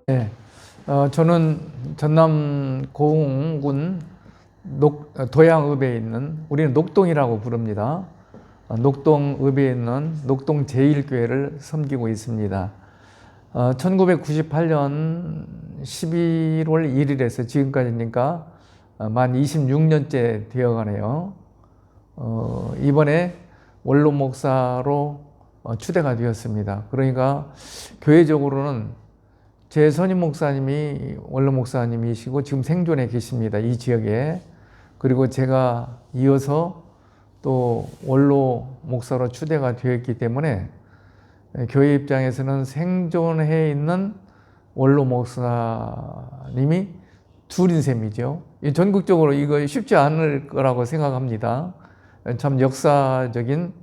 네, 저는 전남 고흥군 도양읍에 있는, 우리는 녹동이라고 부릅니다. 녹동읍에 있는 녹동 제1교회를 섬기고 있습니다. 1998년 11월 1일에서 지금까지니까 만 26년째 되어가네요. 이번에 원로 목사로 추대가 되었습니다. 그러니까 교회적으로는 제 선임 목사님이 원로 목사님이시고 지금 생존해 계십니다. 이 지역에. 그리고 제가 이어서 또 원로 목사로 추대가 되었기 때문에 교회 입장에서는 생존해 있는 원로 목사님이 둘인 셈이죠. 전국적으로 이거 쉽지 않을 거라고 생각합니다. 참 역사적인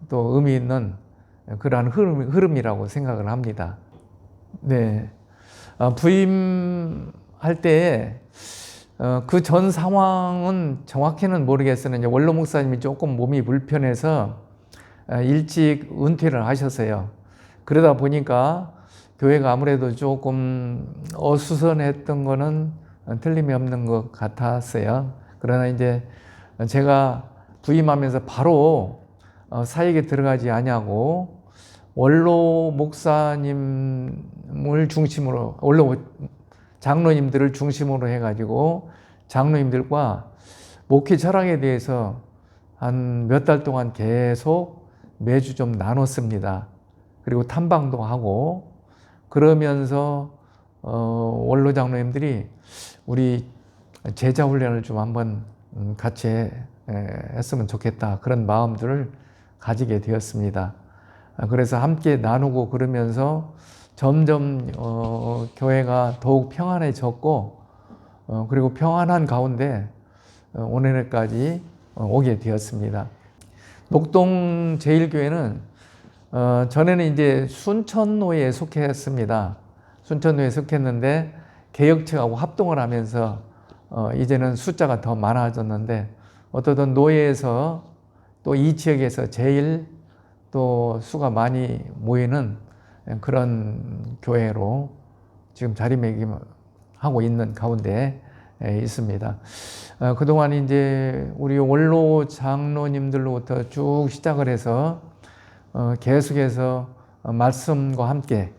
또 의미 있는 그러한 흐름이라고 생각을 합니다. 네. 부임할 때에 그 전 상황은 정확히는 모르겠으나 이제 원로 목사님이 조금 몸이 불편해서 일찍 은퇴를 하셨어요. 그러다 보니까 교회가 아무래도 조금 어수선했던 거는 틀림이 없는 것 같았어요. 그러나 이제 제가 부임하면서 바로 사역에 들어가지 아니하고 원로 목사님을 중심으로, 원로 장로님들을 중심으로 해가지고 장로님들과 목회 철학에 대해서 한 몇 달 동안 계속 매주 좀 나눴습니다. 그리고 탐방도 하고 그러면서 원로 장로님들이 우리 제자 훈련을 좀 한번 같이 했으면 좋겠다, 그런 마음들을 가지게 되었습니다. 그래서 함께 나누고 그러면서 점점 교회가 더욱 평안해졌고 그리고 평안한 가운데 오늘까지 오게 되었습니다. 녹동 제1교회는 전에는 이제 순천로에 속했습니다. 순천로에 속했는데 개혁측하고 합동을 하면서 이제는 숫자가 더 많아졌는데 어떠던 노예에서 또 이 지역에서 제일 또 수가 많이 모이는 그런 교회로 지금 자리매김하고 있는 가운데 있습니다. 그동안 이제 우리 원로 장로님들로부터 쭉 시작을 해서 계속해서 말씀과 함께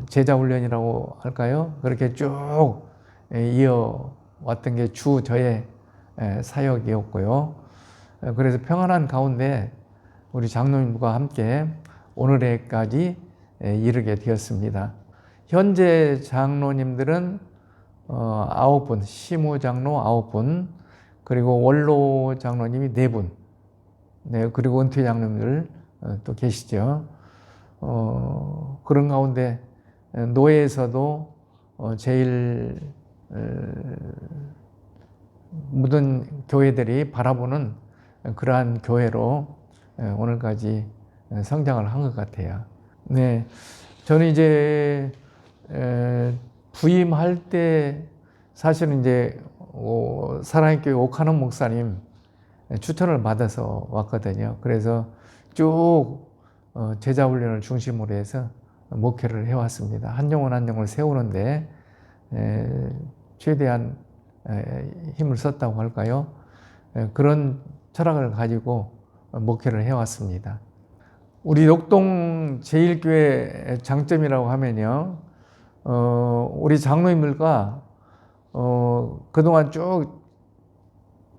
제자 훈련이라고 할까요? 그렇게 쭉 이어왔던 게 주 저의 사역이었고요. 그래서 평안한 가운데 우리 장로님과 함께 오늘에까지 이르게 되었습니다. 현재 장로님들은 9분, 시무 장로 9분, 그리고 원로 장로님이 4분, 네, 그리고 은퇴 장로님들 또 계시죠. 그런 가운데 노예에서도 제일 모든 교회들이 바라보는 그러한 교회로 오늘까지 성장을 한 것 같아요. 네, 저는 이제 부임할 때 사실은 이제 사랑의 교회 옥하는 목사님 추천을 받아서 왔거든요. 그래서 쭉 제자 훈련을 중심으로 해서 목회를 해왔습니다. 한 영혼 한 영혼을 세우는데 최대한 힘을 썼다고 할까요? 그런 철학을 가지고 목회를 해왔습니다. 우리 녹동 제1교회 장점이라고 하면요, 우리 장로님들과 그동안 쭉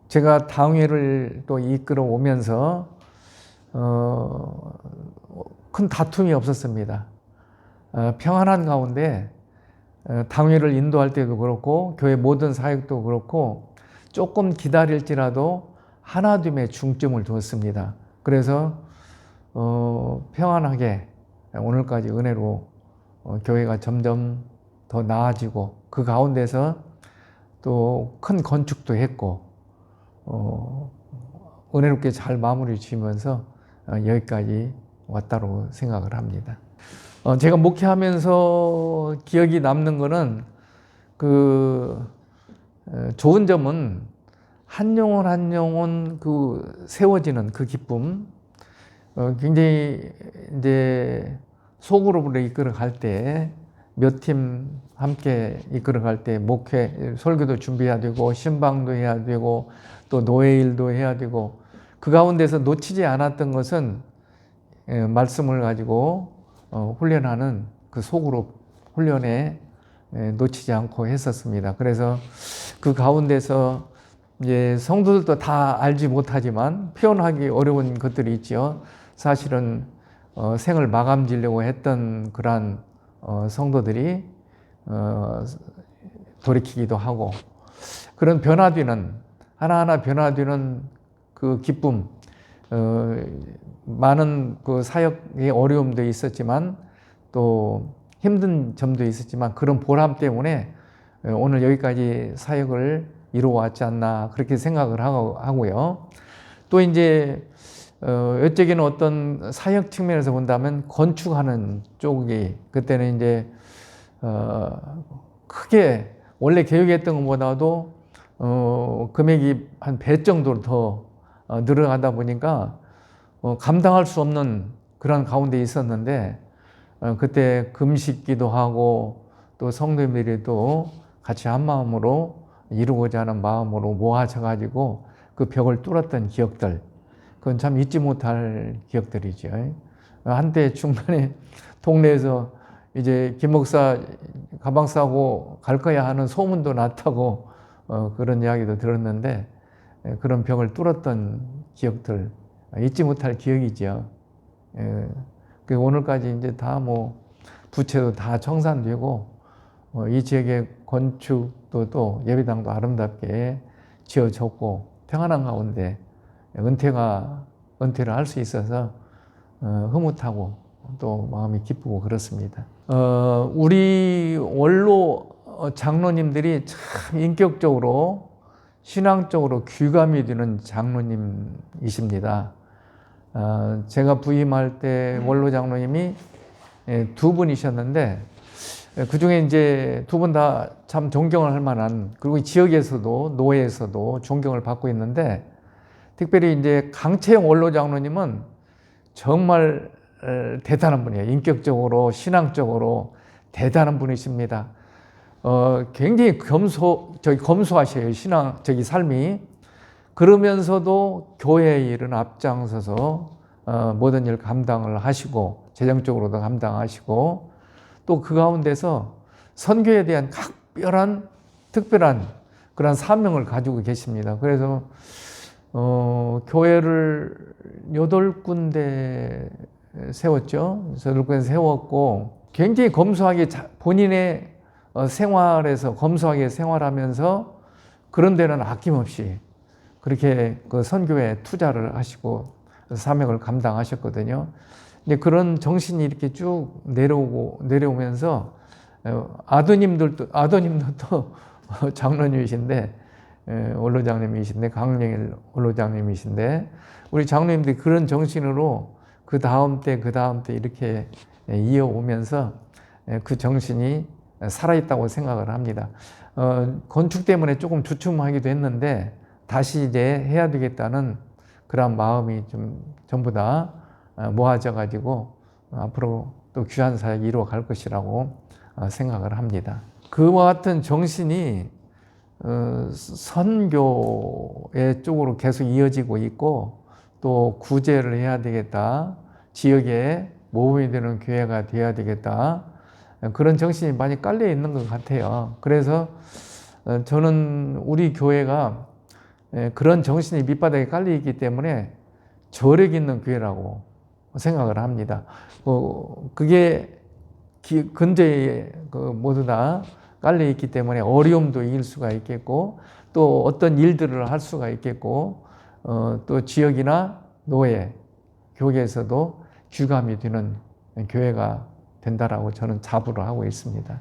제가 당회를 또 이끌어 오면서 큰 다툼이 없었습니다. 평안한 가운데 당회를 인도할 때도 그렇고 교회 모든 사역도 그렇고 조금 기다릴지라도 하나됨에 중점을 두었습니다. 그래서 평안하게 오늘까지 은혜로 교회가 점점 더 나아지고 그 가운데서 또 큰 건축도 했고 은혜롭게 잘 마무리 지으면서 여기까지 왔다고 생각을 합니다. 제가 목회하면서 기억이 남는 거는 그 좋은 점은 한 영혼 한 영혼 그 세워지는 그 기쁨, 굉장히 이제 소그룹으로 이끌어 갈 때 몇 팀 함께 이끌어 갈 때 목회, 설교도 준비해야 되고 신방도 해야 되고 또 노예일도 해야 되고 그 가운데서 놓치지 않았던 것은 말씀을 가지고 훈련하는 그 소그룹 훈련에 놓치지 않고 했었습니다. 그래서 그 가운데서 이제 성도들도 다 알지 못하지만 표현하기 어려운 것들이 있죠. 사실은 생을 마감지려고 했던 그러한 성도들이 돌이키기도 하고 그런 변화되는 하나하나 변화되는 그 기쁨, 많은 그 사역의 어려움도 있었지만 또 힘든 점도 있었지만 그런 보람 때문에 오늘 여기까지 사역을 이루어왔지 않나 그렇게 생각을 하고요. 또 이제 이쪽에는 어떤 사역 측면에서 본다면 건축하는 쪽이 그때는 이제 크게 원래 계획했던 것보다도 금액이 한 배 정도로 더 늘어가다 보니까 감당할 수 없는 그런 가운데 있었는데 그때 금식기도 하고 또 성도님들이 또 같이 한 마음으로 이루고자 하는 마음으로 모아져 가지고 그 벽을 뚫었던 기억들 그건 참 잊지 못할 기억들이죠. 한때 중간에 동네에서 이제 김 목사 가방 싸고 갈 거야 하는 소문도 났다고 그런 이야기도 들었는데 그런 벽을 뚫었던 기억들 잊지 못할 기억이죠. 그 오늘까지 이제 다 뭐 부채도 다 청산되고 이 지역의 건축도 또 예배당도 아름답게 지어졌고 평안한 가운데 은퇴를 할 수 있어서 흐뭇하고 또 마음이 기쁘고 그렇습니다. 우리 원로 장로님들이 참 인격적으로 신앙적으로 귀감이 되는 장로님이십니다. 제가 부임할 때 원로 장로님이 두 분이셨는데 그 중에 이제 두 분 다 참 존경을 할 만한 그리고 지역에서도 노예에서도 존경을 받고 있는데 특별히 이제 강채영 원로 장로님은 정말 대단한 분이에요. 인격적으로 신앙적으로 대단한 분이십니다. 굉장히 검소하셔요. 삶이. 그러면서도 교회의 일은 앞장서서 모든 일 감당을 하시고 재정적으로도 감당하시고 또 그 가운데서 선교에 대한 각별한 특별한 그런 사명을 가지고 계십니다. 그래서 교회를 8군데 세웠죠. 8군데 세웠고 굉장히 검소하게 본인의 생활에서 검소하게 생활하면서 그런 데는 아낌없이 그렇게 그 선교에 투자를 하시고 사명을 감당하셨거든요. 이제 그런 정신이 이렇게 쭉 내려오면서 아드님도 장로님이신데 원로장님이신데 강령일 원로장님이신데 우리 장로님들이 그런 정신으로 그 다음 때 이렇게 이어오면서 그 정신이 살아있다고 생각을 합니다. 건축 때문에 조금 주춤하기도 했는데 다시 이제 해야 되겠다는 그런 마음이 좀 전부 다 모아져 가지고 앞으로 또 귀한 사역이 이루어갈 것이라고 생각을 합니다. 그와 같은 정신이 선교의 쪽으로 계속 이어지고 있고 또 구제를 해야 되겠다. 지역에 모범이 되는 교회가 되어야 되겠다. 그런 정신이 많이 깔려 있는 것 같아요. 그래서 저는 우리 교회가 그런 정신이 밑바닥에 깔려 있기 때문에 저력 있는 교회라고 생각을 합니다. 그게 근저에 모두 다 깔려 있기 때문에 어려움도 이길 수가 있겠고 또 어떤 일들을 할 수가 있겠고 또 지역이나 노예, 교계에서도 귀감이 되는 교회가 된다라고 저는 자부를 하고 있습니다.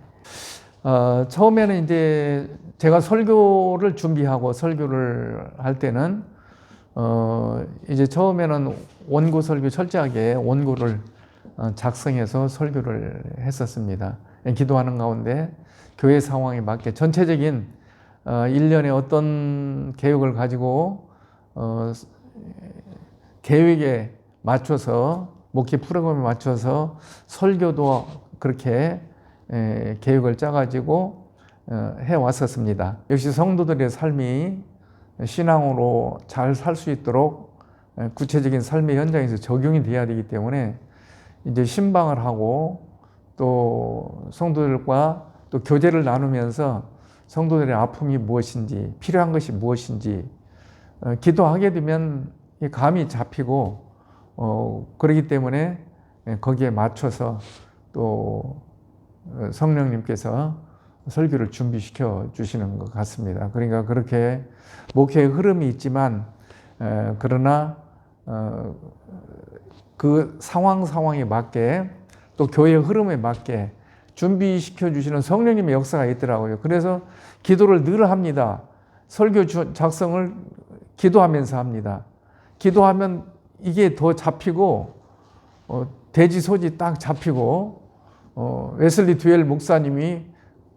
처음에는 이제 제가 설교를 준비하고 설교를 할 때는 이제 처음에는 원고 설교 철저하게 원고를 작성해서 설교를 했었습니다. 기도하는 가운데 교회 상황에 맞게 전체적인 일련의 어떤 계획을 가지고 계획에 맞춰서 목회 프로그램에 맞춰서 설교도 그렇게 계획을 짜가지고 해왔었습니다. 역시 성도들의 삶이 신앙으로 잘 살 수 있도록 구체적인 삶의 현장에서 적용이 돼야 되기 때문에 이제 신방을 하고 또 성도들과 또 교제를 나누면서 성도들의 아픔이 무엇인지, 필요한 것이 무엇인지 기도하게 되면 감이 잡히고 그러기 때문에 거기에 맞춰서 또 성령님께서 설교를 준비시켜 주시는 것 같습니다. 그러니까 그렇게 목회의 흐름이 있지만 그러나 그 상황에 맞게 또 교회의 흐름에 맞게 준비시켜 주시는 성령님의 역사가 있더라고요. 그래서 기도를 늘 합니다. 설교 작성을 기도하면서 합니다. 기도하면 이게 더 잡히고 대지소지 딱 잡히고 웨슬리 듀엘 목사님이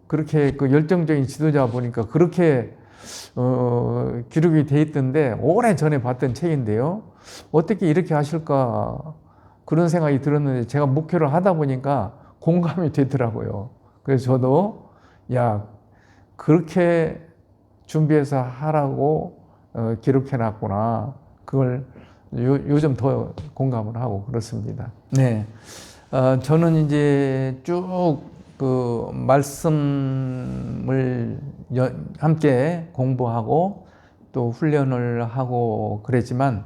그렇게 그 열정적인 지도자 보니까 그렇게 기록이 돼 있던데 오래전에 봤던 책인데요. 어떻게 이렇게 하실까 그런 생각이 들었는데 제가 목회를 하다 보니까 공감이 되더라고요. 그래서 저도 야 그렇게 준비해서 하라고 기록해 놨구나. 그걸 요즘 더 공감을 하고 그렇습니다. 네, 저는 이제 쭉 그 말씀을 함께 공부하고 또 훈련을 하고 그랬지만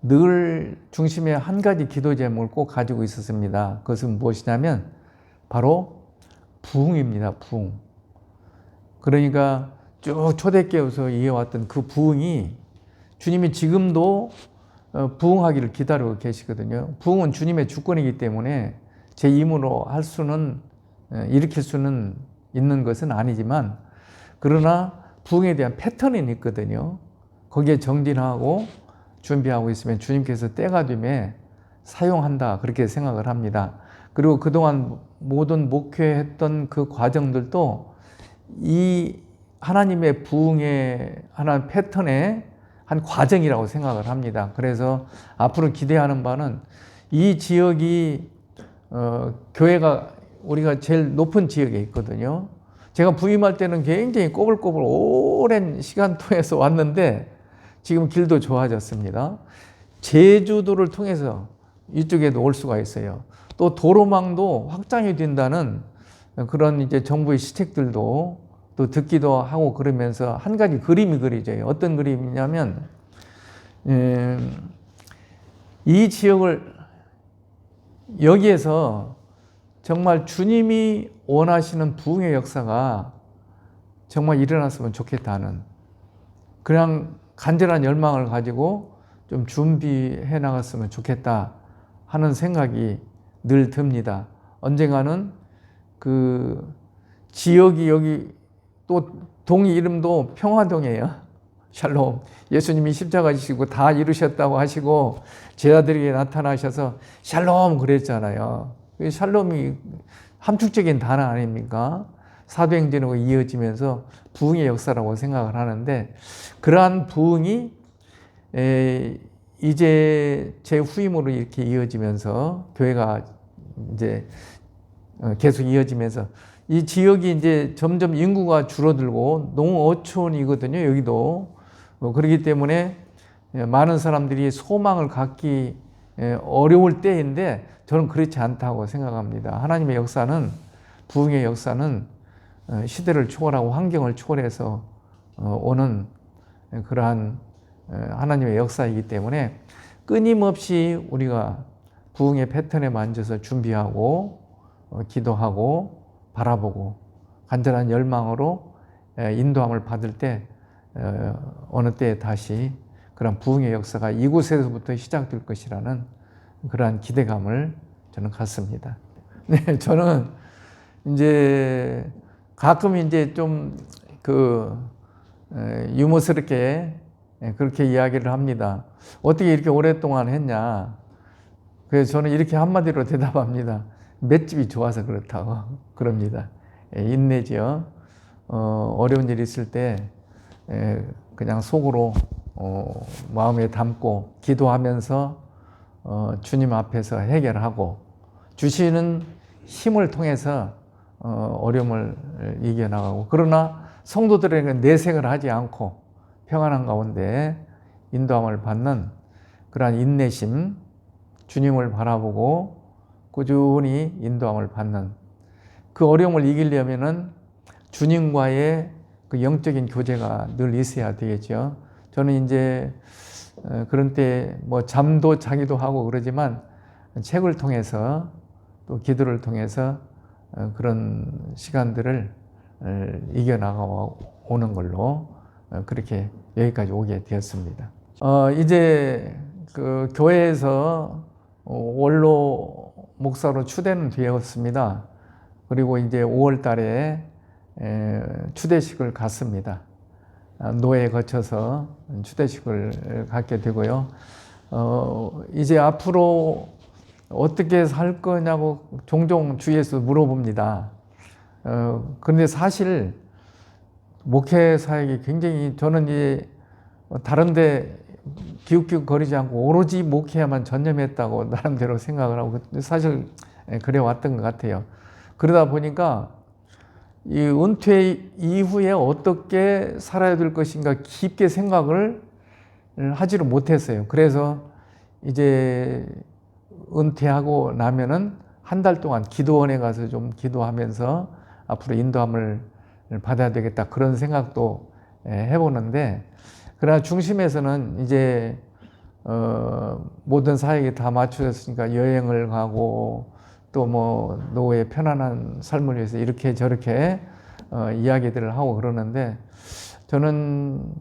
늘 중심에 한 가지 기도 제목을 꼭 가지고 있었습니다. 그것은 무엇이냐면 바로 부흥입니다. 부흥. 그러니까 쭉 초대교회에서 이어왔던 그 부흥이 주님이 지금도 부흥하기를 기다리고 계시거든요. 부흥은 주님의 주권이기 때문에 제 힘으로 할 수는 일으킬 수는 있는 것은 아니지만 그러나 부흥에 대한 패턴이 있거든요. 거기에 정진하고 준비하고 있으면 주님께서 때가 되면 사용한다 그렇게 생각을 합니다. 그리고 그동안 모든 목회했던 그 과정들도 이 하나님의 부흥의 하나의 패턴의 한 과정이라고 생각을 합니다. 그래서 앞으로 기대하는 바는 이 지역이 교회가 우리가 제일 높은 지역에 있거든요. 제가 부임할 때는 굉장히 꼬불꼬불 오랜 시간 통해서 왔는데 지금 길도 좋아졌습니다. 제주도를 통해서 이쪽에도 올 수가 있어요. 또 도로망도 확장이 된다는 그런 이제 정부의 시책들도 또 듣기도 하고 그러면서 한 가지 그림이 그려져요. 어떤 그림이냐면 이 지역을 여기에서 정말 주님이 원하시는 부흥의 역사가 정말 일어났으면 좋겠다는 그냥 간절한 열망을 가지고 좀 준비해 나갔으면 좋겠다 하는 생각이 늘 듭니다. 언젠가는 그 지역이 여기 또 동이 이름도 평화동이에요. 샬롬. 예수님이 십자가 지시고 다 이루셨다고 하시고 제자들에게 나타나셔서 샬롬 그랬잖아요. 샬롬이 함축적인 단어 아닙니까? 사도행전으로 이어지면서 부흥의 역사라고 생각을 하는데 그러한 부흥이 이제 제 후임으로 이렇게 이어지면서 교회가 이제 계속 이어지면서 이 지역이 이제 점점 인구가 줄어들고 농어촌이거든요. 여기도 그렇기 때문에 많은 사람들이 소망을 갖기 어려울 때인데 저는 그렇지 않다고 생각합니다. 하나님의 역사는 부흥의 역사는 시대를 초월하고 환경을 초월해서 오는 그러한 하나님의 역사이기 때문에 끊임없이 우리가 부흥의 패턴에 만져서 준비하고 기도하고 바라보고 간절한 열망으로 인도함을 받을 때 어느 때에 다시 그런 부흥의 역사가 이곳에서부터 시작될 것이라는 그러한 기대감을 저는 갖습니다. 네, 저는 이제 가끔 이제 좀 유머스럽게 그렇게 이야기를 합니다. 어떻게 이렇게 오랫동안 했냐. 그래서 저는 이렇게 한마디로 대답합니다. 맷집이 좋아서 그렇다고 그럽니다. 인내죠. 어려운 일이 있을 때 그냥 속으로 마음에 담고 기도하면서 주님 앞에서 해결하고 주시는 힘을 통해서 어려움을 이겨나가고, 그러나 성도들에게는 내색을 하지 않고 평안한 가운데 인도함을 받는 그러한 인내심, 주님을 바라보고 꾸준히 인도함을 받는 그 어려움을 이기려면은 주님과의 그 영적인 교제가 늘 있어야 되겠죠. 저는 이제 그런 때 뭐 잠도 자기도 하고 그러지만 책을 통해서 또 기도를 통해서 그런 시간들을 이겨나가 오는 걸로 그렇게 여기까지 오게 되었습니다. 이제 그 교회에서 원로 목사로 추대는 되었습니다. 그리고 이제 5월 달에 추대식을 갔습니다. 노회에 거쳐서 추대식을 갖게 되고요. 이제 앞으로 어떻게 살 거냐고 종종 주위에서 물어봅니다. 그런데 사실 목회 사역이 굉장히, 저는 이제 다른데 기웃기웃 거리지 않고 오로지 목회에만 전념했다고 나름대로 생각을 하고 사실 그래 왔던 것 같아요. 그러다 보니까 이 은퇴 이후에 어떻게 살아야 될 것인가 깊게 생각을 하지를 못했어요. 그래서 이제 은퇴하고 나면은 한 달 동안 기도원에 가서 좀 기도하면서 앞으로 인도함을 받아야 되겠다, 그런 생각도 해보는데, 그러나 중심에서는 이제 모든 사역이 다 맞춰졌으니까 여행을 가고 또 뭐 노후의 편안한 삶을 위해서 이렇게 저렇게 이야기들을 하고 그러는데, 저는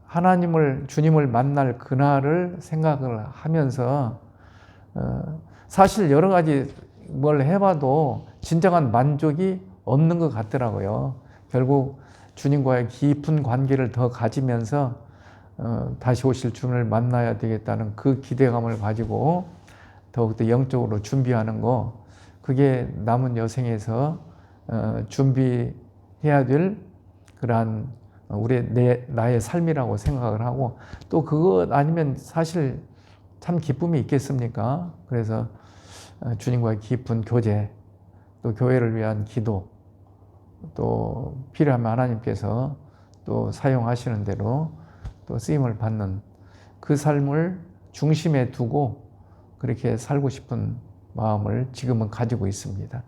하나님을, 주님을 만날 그날을 생각을 하면서 사실 여러 가지 뭘 해봐도 진정한 만족이 없는 것 같더라고요. 결국 주님과의 깊은 관계를 더 가지면서 다시 오실 주님을 만나야 되겠다는 그 기대감을 가지고 더욱더 영적으로 준비하는 거, 그게 남은 여생에서 준비해야 될 그러한 나의 삶이라고 생각을 하고, 또 그것 아니면 사실 참 기쁨이 있겠습니까? 그래서 주님과의 깊은 교제, 또 교회를 위한 기도, 또 필요하면 하나님께서 또 사용하시는 대로 또 쓰임을 받는 그 삶을 중심에 두고 그렇게 살고 싶은 마음을 지금은 가지고 있습니다.